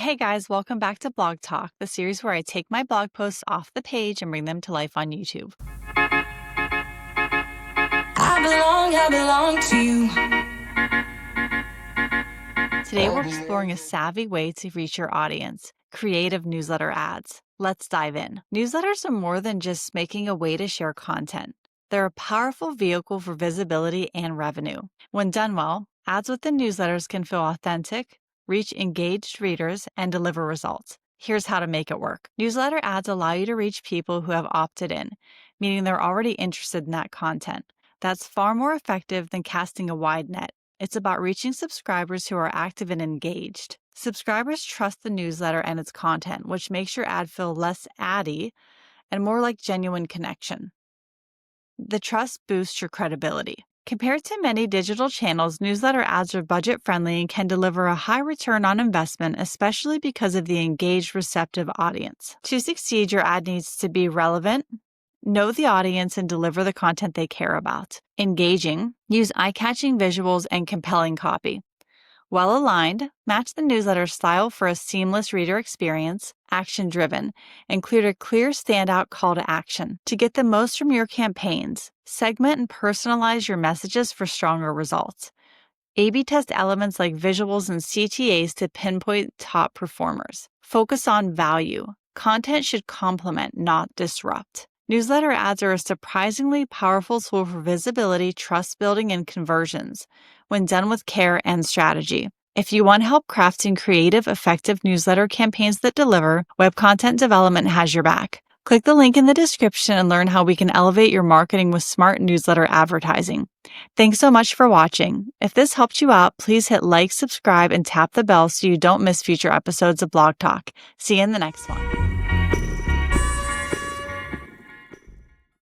Hey guys, welcome back to Blog Talk, the series where I take my blog posts off the page and bring them to life on YouTube. I belong to you. Today we're exploring a savvy way to reach your audience, creative newsletter ads. Let's dive in. Newsletters are more than just making a way to share content. They're a powerful vehicle for visibility and revenue. When done well, ads within newsletters can feel authentic, reach engaged readers, and deliver results. Here's how to make it work. Newsletter ads allow you to reach people who have opted in, meaning they're already interested in that content. That's far more effective than casting a wide net. It's about reaching subscribers who are active and engaged. Subscribers trust the newsletter and its content, which makes your ad feel less addy and more like genuine connection. The trust boosts your credibility. Compared to many digital channels, newsletter ads are budget-friendly and can deliver a high return on investment, especially because of the engaged, receptive audience. To succeed, your ad needs to be relevant, know the audience, and deliver the content they care about. Engaging, use eye-catching visuals and compelling copy. Well-aligned, match the newsletter style for a seamless reader experience. Action-driven, include a clear standout call to action. To get the most from your campaigns, segment and personalize your messages for stronger results. A/B test elements like visuals and CTAs to pinpoint top performers. Focus on value. Content should complement, not disrupt. Newsletter ads are a surprisingly powerful tool for visibility, trust building, and conversions when done with care and strategy. If you want help crafting creative, effective newsletter campaigns that deliver, Web Content Development has your back. Click the link in the description and learn how we can elevate your marketing with smart newsletter advertising. Thanks so much for watching. If this helped you out, please hit like, subscribe, and tap the bell so you don't miss future episodes of Blog Talk. See you in the next one.